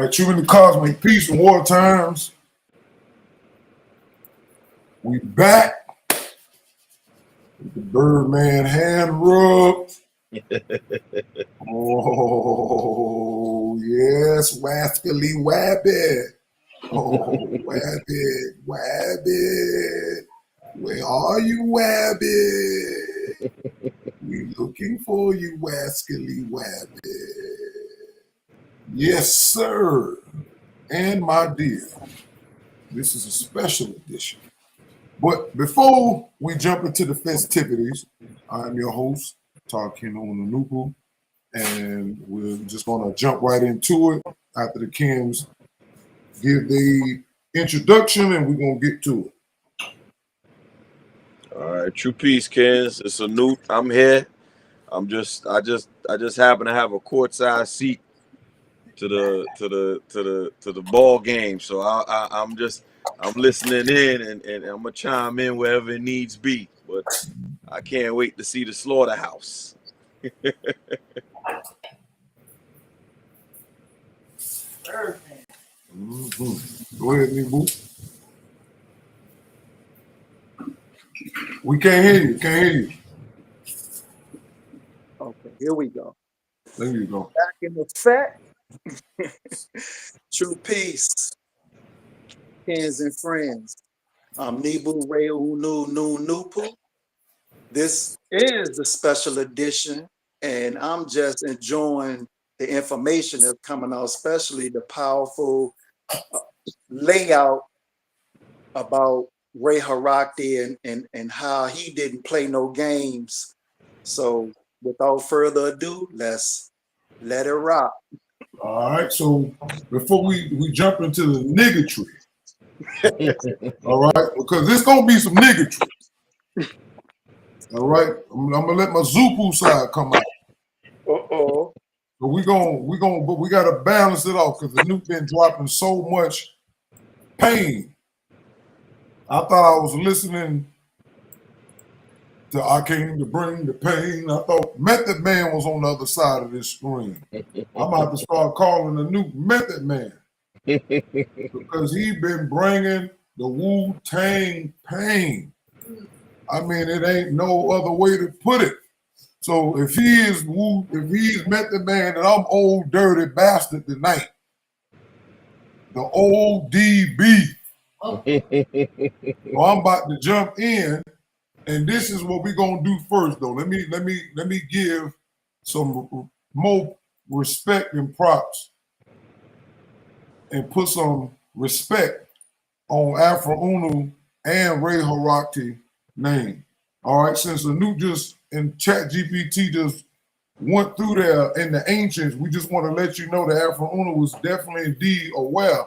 All right, true in the cosmic peace and war times. We back with the Birdman hand rub. Oh, yes, Wascally Wabbit. Oh, Wabbit, Wabbit. Where are you, Wabbit? We looking for you, Wascally Wabbit. Yes, sir. And my dear, this is a special edition. But before we jump into the festivities, I'm your host, Ken Oonoo, and we're just going to jump right into it after the Kims give the introduction, and we're going to get to it. All right, true peace, Kens. It's a new. I'm here. I just happen to have a courtside seat to the ball game, so I'm listening in, and I'm gonna chime in wherever it needs be. But I can't wait to see the slaughterhouse. Go ahead, Noopoo. We can't hear you. Can't hear you. Okay, here we go. There you go. Back in effect. True peace, Kens and friends. I'm Noopooh-Nature. This is the special edition, and I'm just enjoying the information that's coming out, especially the powerful layout about Ray Harakti and how he didn't play no games. So without further ado, let's let it rock. All right, so before we jump into the niggatry, all right, because there's gonna be some niggatry. All right, I'm gonna let my Zupu side come out. Uh-oh. But we gotta balance it off because the Nuke been dropping so much pain. I thought I was listening to I Came to Bring the Pain. I thought Method Man was on the other side of this screen. I'm about to start calling the Nuke Method Man because he been bringing the Wu-Tang pain. I mean, it ain't no other way to put it. So if he's Method Man, and I'm Old Dirty Bastard tonight, the old DB. Well, I'm about to jump in, and this is what we're gonna do first, though. Let me give some more respect and props, and put some respect on AFROO OONOO and Ray Harakti name. All right, since the new just in ChatGPT just went through there in the ancients, we just want to let you know that AFROO OONOO was definitely indeed aware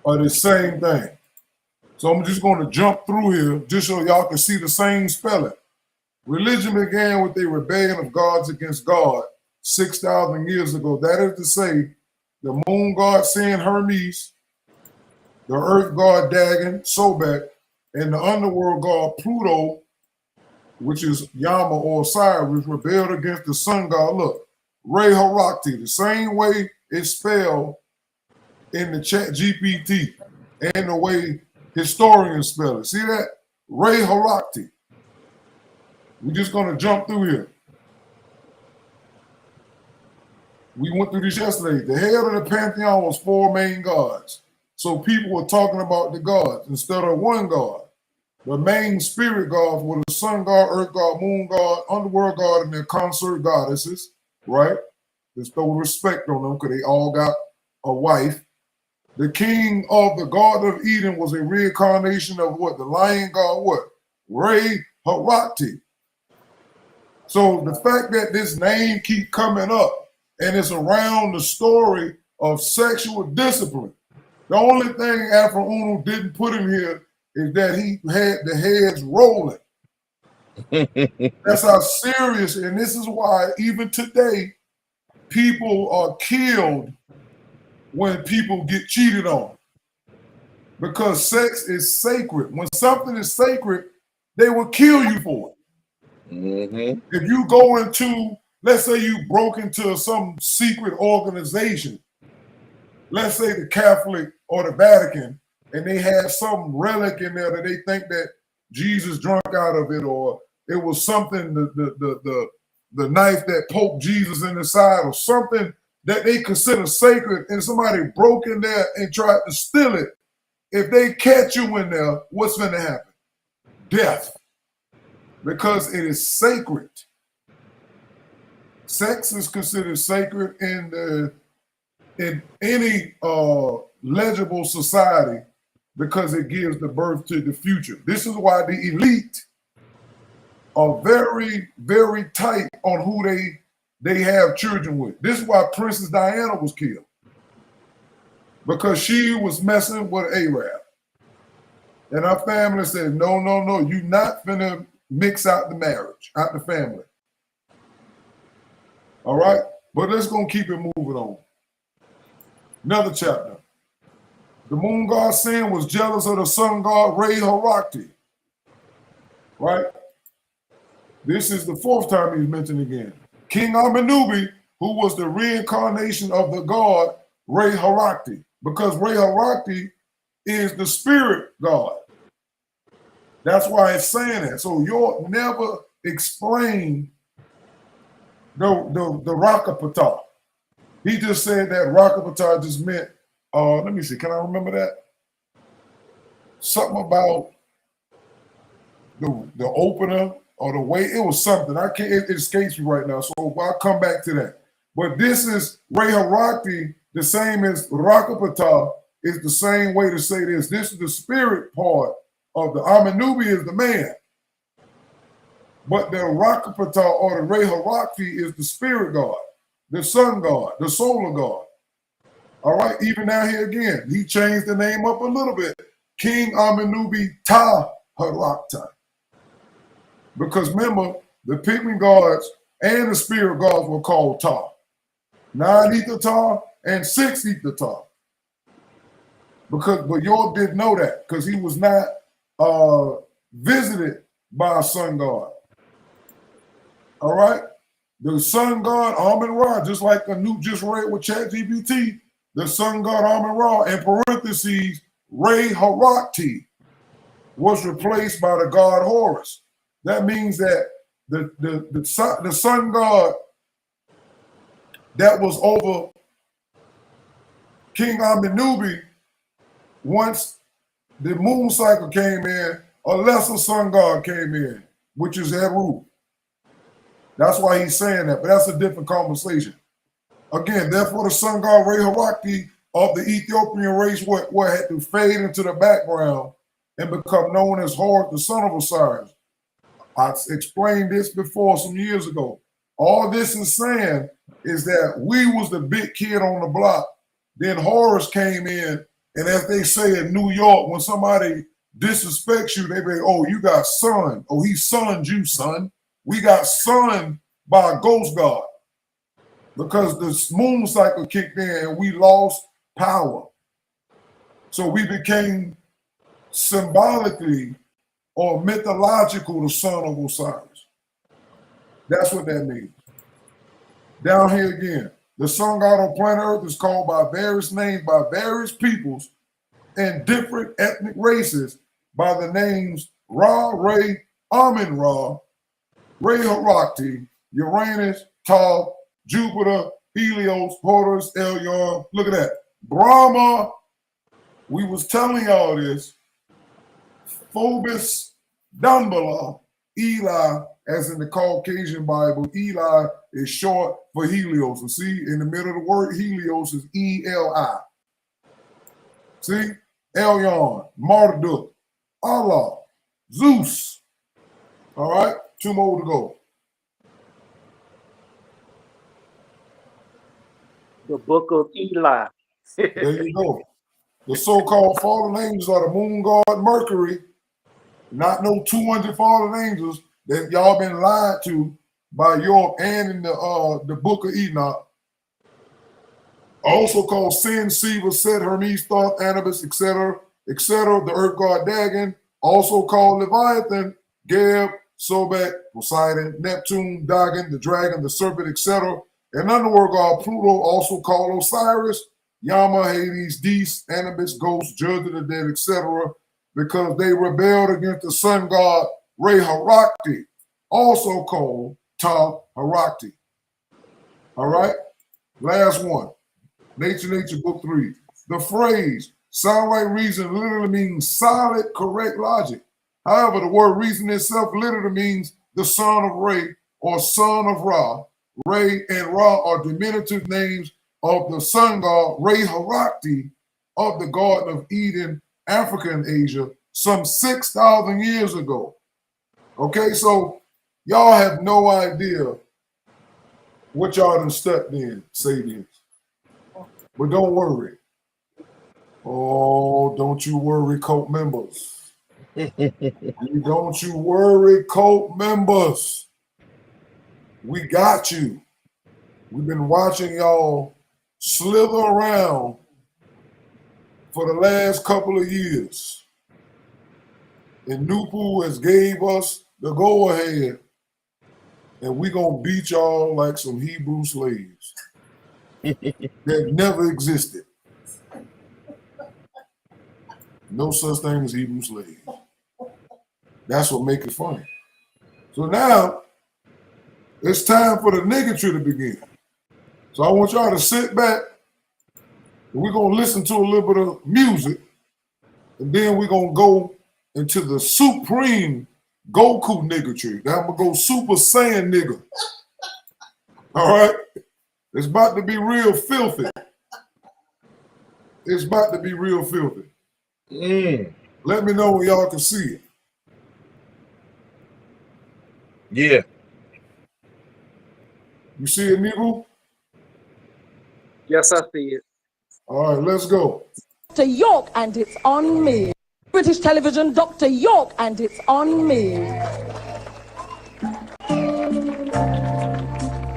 of the same thing. So I'm just going to jump through here just so y'all can see the same spelling. Religion began with a rebellion of gods against God 6,000 years ago. That is to say, the moon god Sin Hermes, the earth god Dagon, Sobek, and the underworld god Pluto, which is Yama or Osiris, rebelled against the sun god. Look, Ray Harakti, the same way it's spelled in the chat GPT and the way historians spell it. See that? Ray Harakti. We're just going to jump through here. We went through this yesterday. The head of the pantheon was 4 main gods. So people were talking about the gods instead of one god. The main spirit gods were the sun god, earth god, moon god, underworld god, and their consort goddesses, right? Let's throw respect on them because they all got a wife. The king of the Garden of Eden was a reincarnation of what? The lion god, what? Ray Harakti. So the fact that this name keep coming up and it's around the story of sexual discipline. The only thing AFROO OONOO didn't put in here is that he had the heads rolling. That's how serious, and this is why even today people are killed when people get cheated on. Because sex is sacred. When something is sacred, they will kill you for it. Mm-hmm. If you go into, let's say you broke into some secret organization let's say the Catholic or the Vatican, and they have some relic in there that they think that Jesus drunk out of it, or it was something, the knife that poked Jesus in the side, or something that they consider sacred, and somebody broke in there and tried to steal it. If they catch you in there, what's going to happen? Death. Because it is sacred. Sex is considered sacred in any legible society because it gives the birth to the future. This is why the elite are very, very tight on who they have children with. This is why Princess Diana was killed, because she was messing with Arab. And our family said, no, no, no, you're not finna mix out the marriage, out the family. All right? But let's go keep it moving on. Another chapter. The moon god Sin was jealous of the sun god Re-Harakti. Right? This is the fourth time he's mentioned again. King Amenubi, who was the reincarnation of the god Re-Harakti, because Re-Harakti is the spirit god. That's why it's saying that. So you'll never explain the Rakapata. He just said that Rakapata just meant, let me see, can I remember that? Something about the opener or the way, it was something. I can't, it escapes me right now, so I'll come back to that. But this is Re-Harakti, the same as Rakapata, is the same way to say this. This is the spirit part of the Amenubi is the man. But the Rakapata or the Re-Harakti is the spirit god, the sun god, the solar god. All right, even down here again, he changed the name up a little bit. King Amenubi Ta Harakta. Because remember, the pygmy gods and the spirit gods were called Ta. 9 ether Ta and 6 ether Ta. But y'all didn't know that because he was not visited by a sun god. All right? The sun god Amun-Ra, just like Anoop just read with ChatGPT, the sun god Amun-Ra, in parentheses, Re-Harakti, was replaced by the god Horus. That means that the sun god that was over King Amenubi, once the moon cycle came in, a lesser sun god came in, which is AFROO. That's why he's saying that, but that's a different conversation. Again, therefore the sun god Re-Harakti of the Ethiopian race what had to fade into the background and become known as Horus, the son of Osiris. I explained this before some years ago. All this is saying is that we was the big kid on the block. Then Horus came in, and as they say in New York, when somebody disrespects you, they say, oh, you got sunned. Oh, he sunned you, son. We got sunned by a ghost god because the moon cycle kicked in and we lost power. So we became symbolically or mythological the son of Osiris. That's what that means. Down here again, the sun god on planet Earth is called by various names by various peoples and different ethnic races by the names Ra, Re, Amun-Ra, Re-Harakti, Uranus, Ta, Jupiter, Helios, Horus, Elyon. Look at that. Brahma, we was telling y'all this. Phobos, Dunbala, Eli, as in the Caucasian Bible, Eli is short for Helios. And see, in the middle of the word Helios is E-L-I. See? Elyon, Marduk, Allah, Zeus. All right? 2 more to go. The book of Eli. There you go. The so-called fallen angels are the moon god Mercury, not no 200 fallen angels that y'all been lied to by York and in the book of Enoch. Also called Sin, Siva, Set, Hermes, Thoth, Anubis, etc., etc. The earth god Dagon, also called Leviathan, Geb, Sobek, Poseidon, Neptune, Dagon, the dragon, the serpent, etc. And underworld god Pluto, also called Osiris, Yama, Hades, Dis, Anubis, Ghost, Judge of the Dead, etc., because they rebelled against the sun god Re-Harakti, also called Ta-Harakti. All right? Last one. Nature, Book 3. The phrase sound right reason literally means solid, correct logic. However, the word reason itself literally means the son of Re or son of Ra. Re and Ra are diminutive names of the sun god Re-Harakti of the Garden of Eden, Africa and Asia, some 6,000 years ago. Okay, so y'all have no idea what y'all done stepped in, Sabians. But don't worry. Oh, don't you worry, cult members. Don't you worry, cult members. We got you. We've been watching y'all slither around for the last couple of years. And Noopoo has gave us the go-ahead, and we're going to beat y'all like some Hebrew slaves that never existed. No such thing as Hebrew slaves. That's what makes it funny. So now, it's time for the niggatry to begin. So I want y'all to sit back, and we're going to listen to a little bit of music, and then we're going to go into the supreme Goku niggatry. Now I'm going to go Super Saiyan nigga. All right? It's about to be real filthy. It's about to be real filthy. Let me know when y'all can see it. Yeah. You see it, Nibu? Yes, I see it. All right, let's go. Dr. York, and it's on me. British television, Dr. York, and it's on me.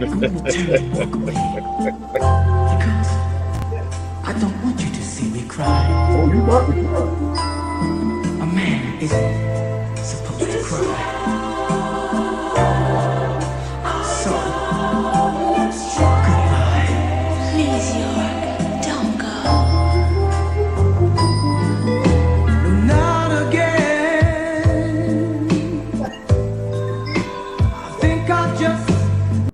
I'm gonna turn and walk away because I don't want you to see me cry. Oh, you about to cry. A man isn't supposed to cry. So, goodbye. Please, York, don't go. No, not again. I think I'll just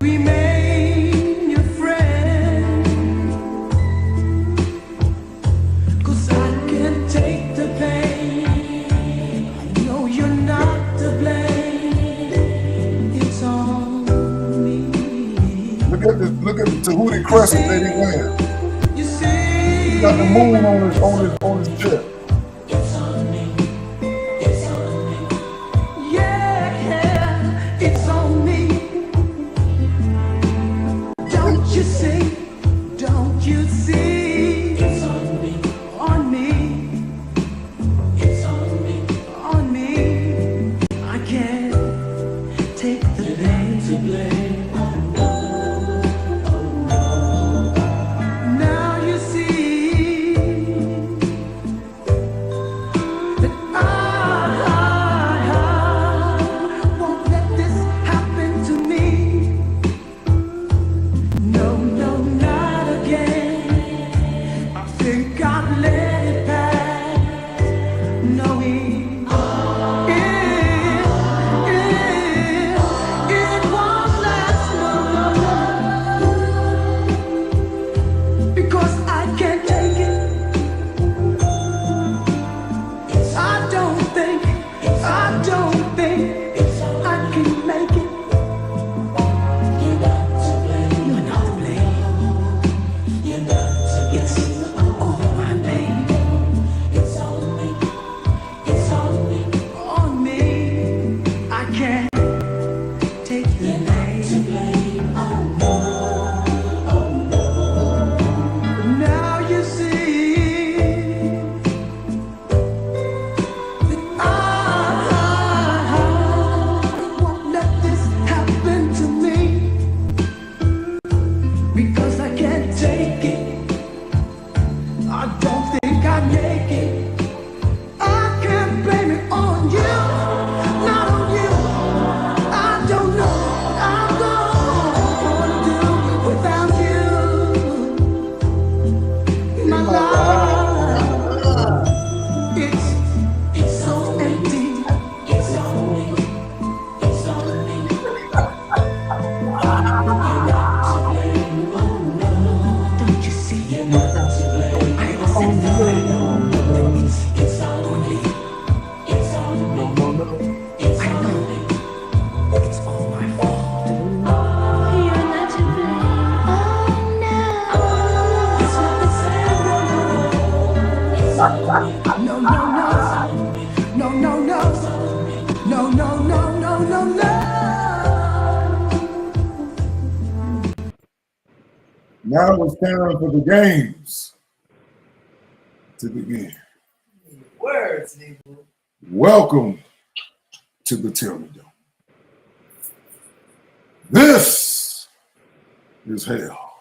remain your friend. 'Cause I can't take the pain. I know you're not to blame. It's on me. Look at the Tahuti crescent that he wearing. You see, He got the moon on his chest. it's on me. It's on me. Yeah, it's on me. Don't you see? Don't you see? It's on me. On me. It's on me. On me. I can't take the blame. To blame. Now you see that I won't let this happen to me. No, no, not again. I think I've let it pass. No, it won't last, no, because I can't take it. I don't think I can make it. You're not to blame. It's all my blame. It's on me. It's on me. On me. I can't take the blame. Now you see that I won't let this happen to me because I can't take it. I don't think I make it. I can't blame it on you, not on you. I don't know what I'm gonna do without you. Now it's time for the games to begin. Words, nigga. Welcome to the Terror Dome. This is hell.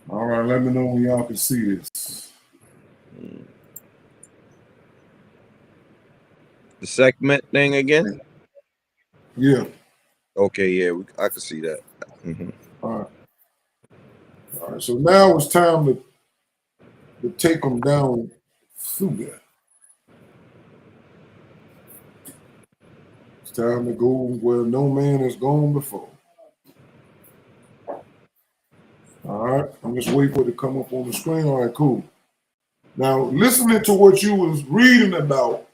All right, let me know when y'all can see this. The segment thing again? Yeah. Okay, yeah, I can see that. All right. All right. So now it's time to take them down through that. It's time to go where no man has gone before. All right. I'm just waiting for it to come up on the screen. All right, cool. Now, listening to what you was reading about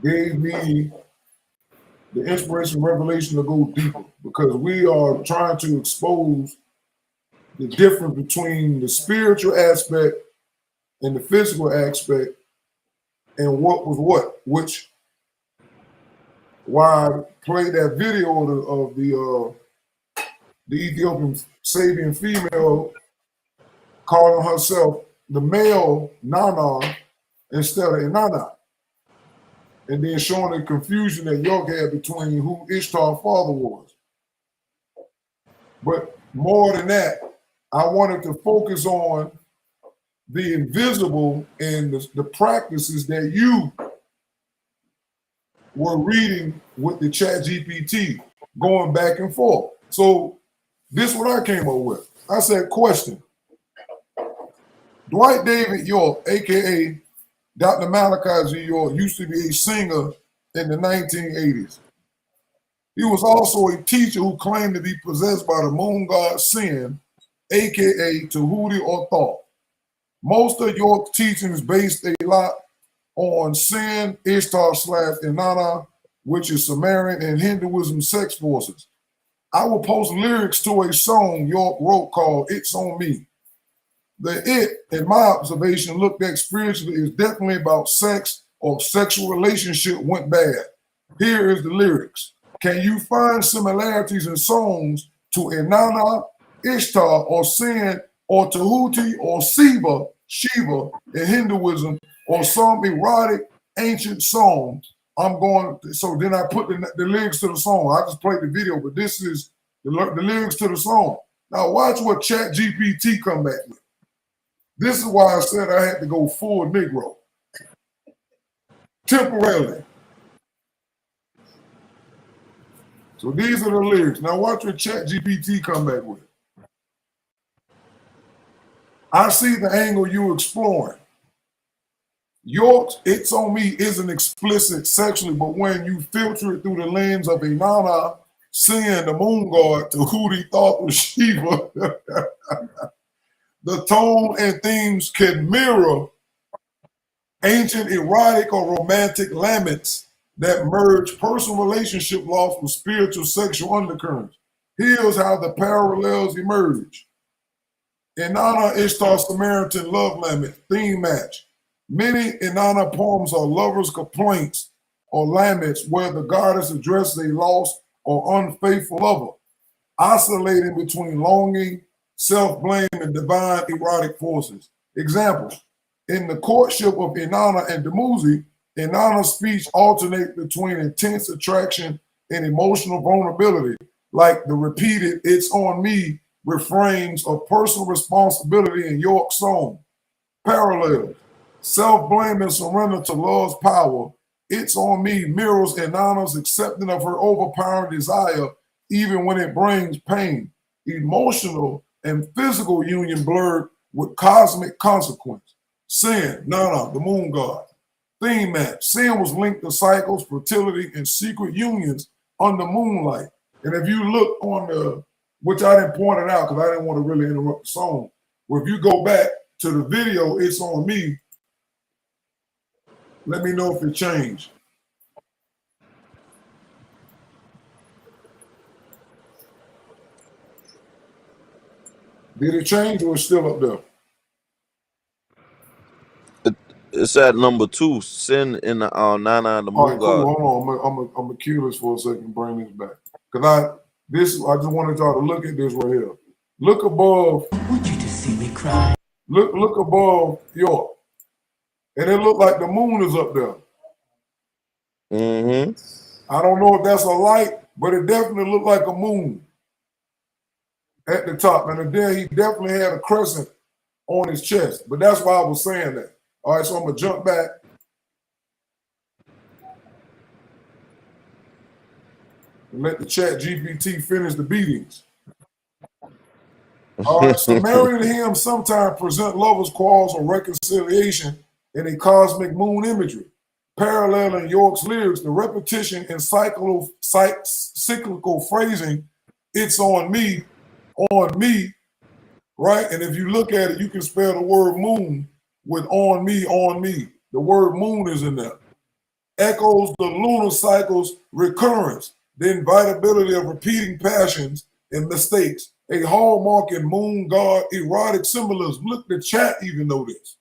gave me the inspiration and revelation to go deeper, because we are trying to expose the difference between the spiritual aspect and the physical aspect and what was what, which why I played that video of the Ethiopian Sabian female calling herself the male Nana instead of Inanna, and then showing the confusion that York had between who Ishtar's father was. But more than that, I wanted to focus on the invisible and the practices that you were reading with the Chat GPT, going back and forth. So this is what I came up with. I said, question. Dwight David York, AKA Dr. Malachi Z. York, used to be a singer in the 1980s. He was also a teacher who claimed to be possessed by the moon god Sin, AKA Tahuti or Thoth. Most of York's teachings based a lot on Sin, Ishtar / Inanna, which is Sumerian and Hinduism sex forces. I will post lyrics to a song York wrote called It's On Me. The it, in my observation, looked at spiritually is definitely about sex or sexual relationship went bad. Here is the lyrics. Can you find similarities in songs to Inanna, Ishtar, or Sin, or Tahuti, or Shiva in Hinduism, or some erotic ancient song? I'm going, so then I put the lyrics to the song. I just played the video, but this is the lyrics to the song. Now watch what Chat GPT come back with. This is why I said I had to go full Negro. Temporarily. So these are the lyrics. Now watch what Chat GPT come back with. I see the angle you exploring. York's It's On Me isn't explicit sexually, but when you filter it through the lens of Inanna, Sin, the moon god, Tahuti, Thoth, or Shiva, the tone and themes can mirror ancient erotic or romantic laments that merge personal relationship loss with spiritual sexual undercurrents. Here's how the parallels emerge. Inanna Ishtar Samaritan love lament, theme match. Many Inanna poems are lovers' complaints or laments where the goddess addresses a lost or unfaithful lover, oscillating between longing, self-blame, and divine erotic forces. Example, in the courtship of Inanna and Dumuzi, Inanna's speech alternates between intense attraction and emotional vulnerability, like the repeated "It's on me" refrains of personal responsibility in York's song. Parallels, self-blame and surrender to love's power. It's on me mirrors Inanna's acceptance of her overpowering desire, even when it brings pain. Emotional and physical union blurred with cosmic consequence. Sin, Nana, the moon god. Theme match. Sin was linked to cycles, fertility, and secret unions under moonlight. And if you look on the, which I didn't point it out because I didn't want to really interrupt the song, well, if you go back to the video, It's On Me, let me know if it changed. Did it change or it's still up there? It's at number 2. Sin in the Nana the Moon All right, cool. God. Hold on. I'm gonna cue this for a second. Bring this back because I just wanted y'all to look at this right here. Look above. I want you to see me cry. Look above York, and it looked like the moon is up there. Mm-hmm. I don't know if that's a light, but it definitely looked like a moon at the top. And then he definitely had a crescent on his chest. But that's why I was saying that. All right, so I'm gonna jump back. And let the chat GPT finish the beatings. All right, so marrying him sometimes present lovers' quarrels or reconciliation in a cosmic moon imagery. Paralleling York's lyrics, the repetition and cyclical phrasing, it's on me, right? And if you look at it, you can spell the word moon with on me. The word moon is in there. Echoes the lunar cycle's recurrence, the inevitability of repeating passions and mistakes, a hallmark in moon god erotic symbolism. Look, the chat even know this.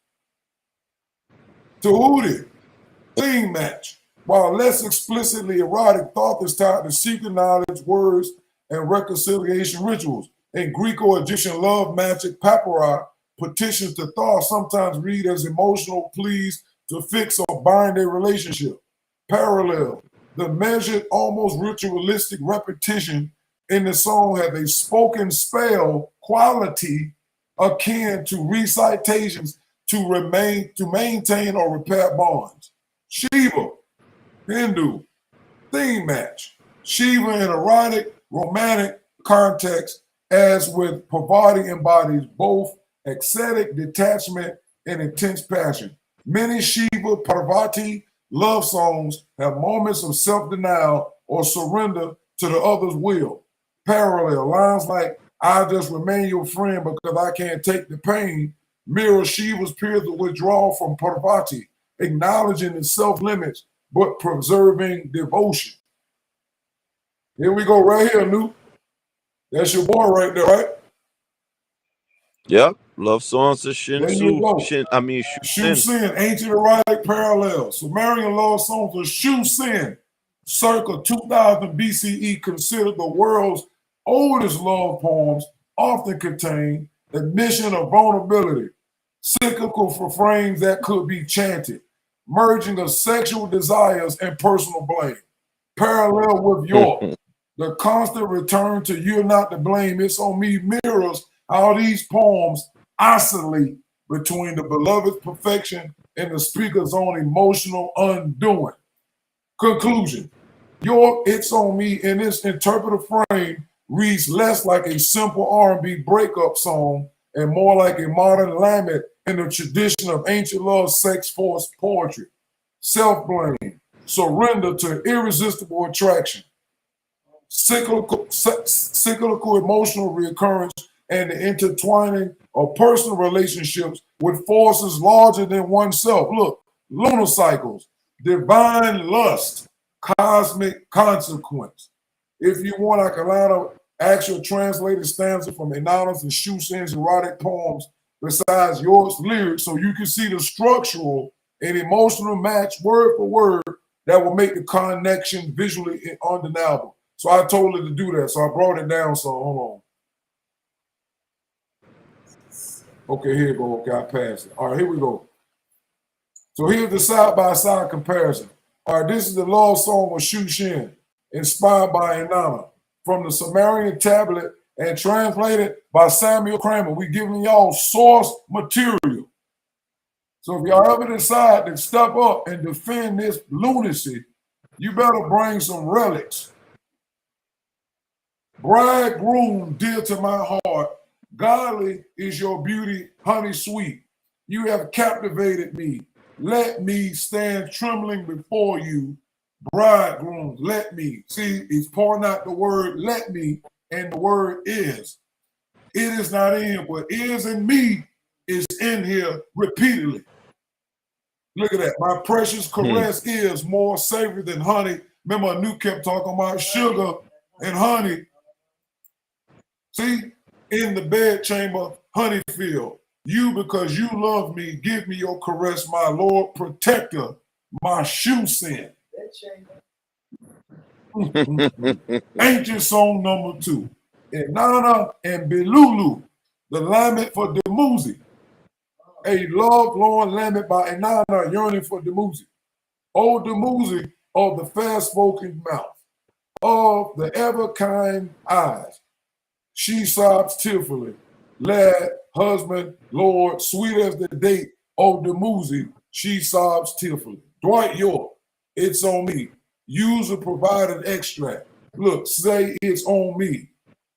Tahuti, theme match. While less explicitly erotic, thought is tied to secret knowledge, words, and reconciliation rituals. In Greco-Egyptian love magic, papyri petitions to Thoth sometimes read as emotional pleas to fix or bind a relationship. Parallel, the measured, almost ritualistic repetition in the song has a spoken spell quality akin to recitations to maintain or repair bonds. Shiva, Hindu, theme match. Shiva in erotic, romantic context, as with Parvati embodies both ecstatic detachment and intense passion. Many Shiva Parvati love songs have moments of self-denial or surrender to the other's will. Parallel lines like "I'll just remain your friend because I can't take the pain" mirror Shiva's period withdrawal from Parvati, acknowledging the self-limits but preserving devotion. Here we go, right here, Noop. That's your boy right there, right? Yep. Love songs to There you go. Shu Sin. Sin, ancient erotic parallels. Sumerian love songs of Shu Sin, circa 2000 BCE, considered the world's oldest love poems, often contain admission of vulnerability, cyclical refrains that could be chanted, merging of sexual desires and personal blame. Parallel with York, the constant return to "you're not to blame, it's on me" mirrors how these poems oscillate between the beloved's perfection and the speaker's own emotional undoing. Conclusion. York "It's On Me" in this interpretive frame reads less like a simple R&B breakup song and more like a modern lament in the tradition of ancient love, sex, force poetry. Self-blame, surrender to irresistible attraction, cyclical emotional reoccurrence, and the intertwining of personal relationships with forces larger than oneself. Look, lunar cycles, divine lust, cosmic consequence. If you want, I can line up actual translated stanza from Amenubi and Shu Sin's erotic poems besides York's lyrics, so you can see the structural and emotional match word for word that will make the connection visually undeniable. So I told her to do that, so I brought it down, so hold on. Okay, here we go. Okay, I passed it. All right, here we go. So here's the side-by-side comparison. All right, this is the love song of Shu Sin, inspired by Inanna, from the Sumerian tablet and translated by Samuel Kramer. We're giving y'all source material. So if y'all ever decide to step up and defend this lunacy, you better bring some relics. Bridegroom, dear to my heart, godly is your beauty, honey sweet. You have captivated me. Let me stand trembling before you, bridegroom, let me. See, he's pouring out the word let me, and the word is. It is not in here, but is in me is in here repeatedly. Look at that. My precious caress is more savory than honey. Remember, Anu kept talking about sugar and honey. See, in the bedchamber, honey field. You, because you love me, give me your caress, my Lord protector, my shoe sin. Ancient song number 2. Inanna and Belulu, the lament for Demuzi. A love lorn lament by Inanna yearning for Demuzi. O Demuzi of the fair-spoken mouth, of the ever-kind eyes. She sobs tearfully. Lad, husband, Lord, sweet as the date, O Demuzi, she sobs tearfully. Dwight York, it's on me. User provided extract. Look, say it's on me.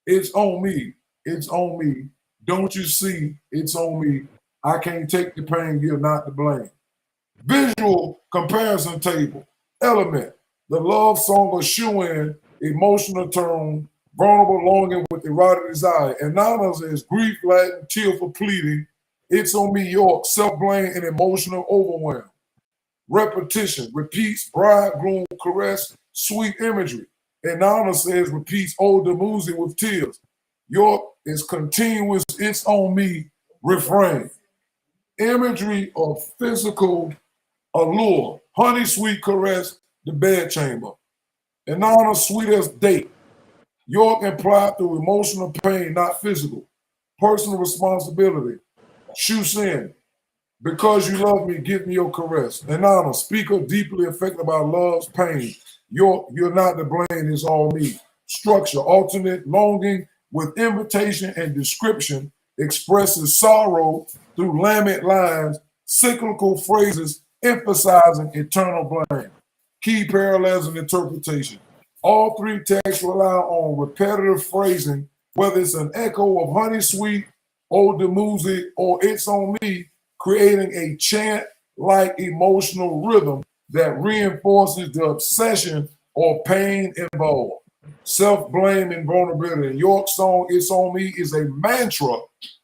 It's on me. It's on me. Don't you see? It's on me. I can't take the pain, you're not to blame. Visual comparison table. Element. The love song of shoe-in, emotional tone, vulnerable longing with erotic desire. Anonymous is grief, Latin, tearful pleading. It's on me, York, self-blame and emotional overwhelm. Repetition, repeats, bridegroom, caress, sweet imagery. Anonymous says, repeats, old Demuzi with tears. York is continuous, it's on me, refrain. Imagery of physical allure, honey sweet caress, the bedchamber. Anonymous sweetest date. York implied through emotional pain, not physical. Personal responsibility. Shoe sin. Because you love me, give me your caress. Anonymous, speaker deeply affected by love's pain. You're not to blame, it's all me. Structure, alternate longing with invitation and description expresses sorrow through lament lines, cyclical phrases emphasizing eternal blame. Key parallels and interpretation. All three texts rely on repetitive phrasing, whether it's an echo of honey sweet, old Demuzi, or it's on me, creating a chant-like emotional rhythm that reinforces the obsession or pain involved. Self-blame and vulnerability. York's song, It's On Me, is a mantra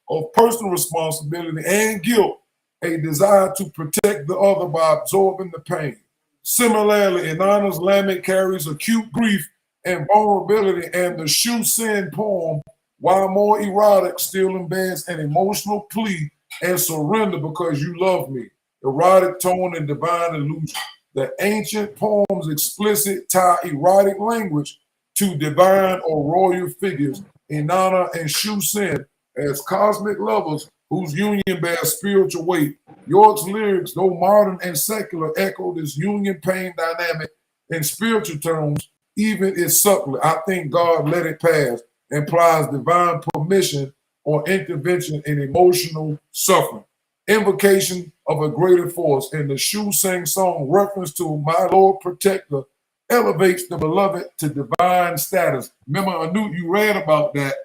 of personal responsibility and guilt, a desire to protect the other by absorbing the pain. Similarly, Inanna's lament carries acute grief and vulnerability, and the Shoe Sin poem, while more erotic, still embeds an emotional plea and surrender because you love me. Erotic tone and divine illusion. The ancient poems explicit tie erotic language to divine or royal figures, Inanna and Shoe Sin, as cosmic lovers whose union bears spiritual weight. York's lyrics, though modern and secular, echo this union pain dynamic in spiritual terms, even if subtly. I think God let it pass implies divine permission or intervention in emotional suffering. Invocation of a greater force. In the Shoe Sing song, reference to my Lord Protector elevates the beloved to divine status. Remember, Anu, you read about that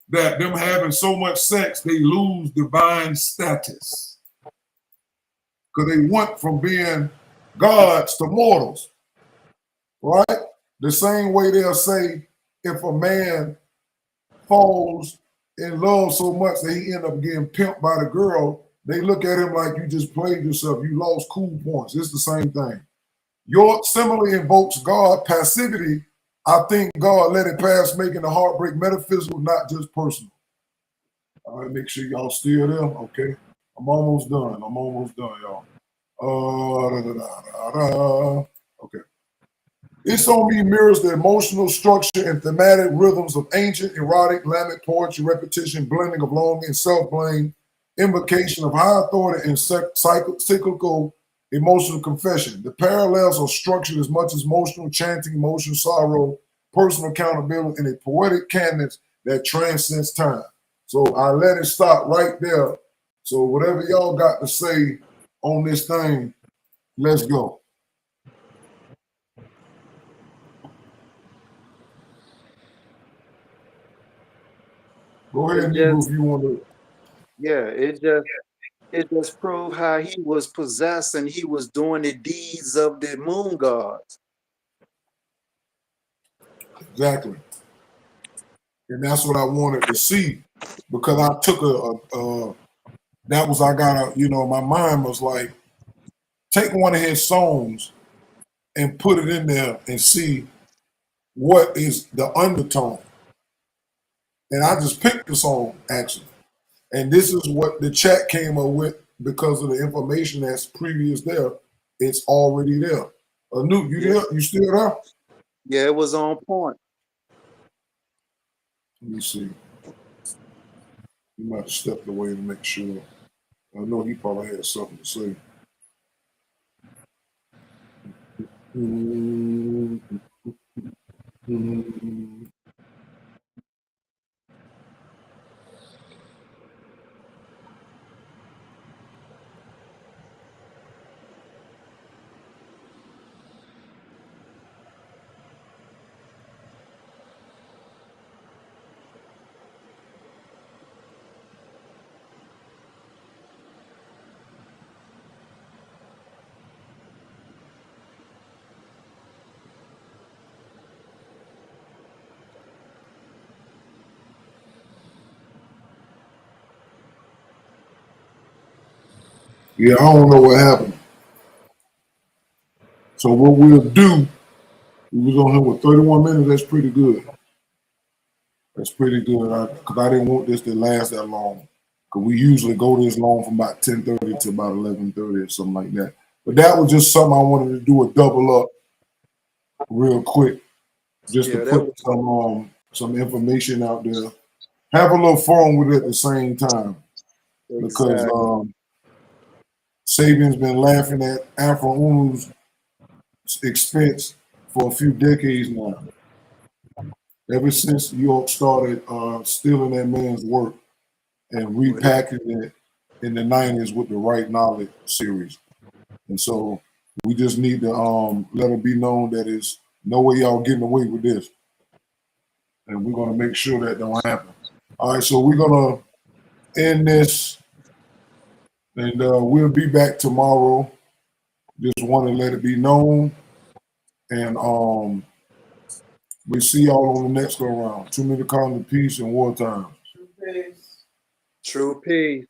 them having so much sex, they lose divine status. Because they went from being gods to mortals, right? The same way they'll say if a man falls in love so much that he end up getting pimped by the girl, they look at him like you just played yourself. You lost cool points. It's the same thing. York similarly invokes God passivity. I think God let it pass, making the heartbreak metaphysical, not just personal. All right, make sure y'all still there. Okay. I'm almost done. I'm almost done, y'all. Okay. It's On Me mirrors the emotional structure and thematic rhythms of ancient erotic lament poetry, repetition, blending of longing and self-blame, invocation of high authority, and cyclical emotional confession. The parallels are structured as much as emotional chanting, emotional sorrow, personal accountability, and a poetic cadence that transcends time. So I let it stop right there. So whatever y'all got to say on this thing, let's go. Go ahead, Nibu, if you want to. Yeah, it just It just proved how he was possessed and he was doing the deeds of the moon gods. Exactly. And that's what I wanted to see, because I took that was, I got a, you know, my mind was like, take one of his songs and put it in there and see what is the undertone. And I just picked the song, actually. And this is what the chat came up with because of the information that's previous there. It's already there. Anoop, you Yeah. there? You still there? Yeah, it was on point. Let me see. He might have stepped away to make sure. I know he probably had something to say. Yeah, I don't know what happened. So what we'll do, we was on here with 31 minutes. That's pretty good. That's pretty good. Because I didn't want this to last that long. Because we usually go this long from about 10:30 to about 11:30 or something like that. But that was just something I wanted to do, a double up real quick, just Yeah, to that put some information out there. Have a little fun with it at the same time. was Because exactly. Sabian's been laughing at AFROO OONOO's expense for a few decades now. Ever since York started stealing that man's work and repackaging it in the 90s with the Right Knowledge series. And so we just need to let it be known that it's no way y'all getting away with this. And we're going to make sure that don't happen. All right, so we're going to end this, and we'll be back tomorrow. Just want to let it be known. And we see y'all on the next go round. Too many calling peace and wartime. True peace.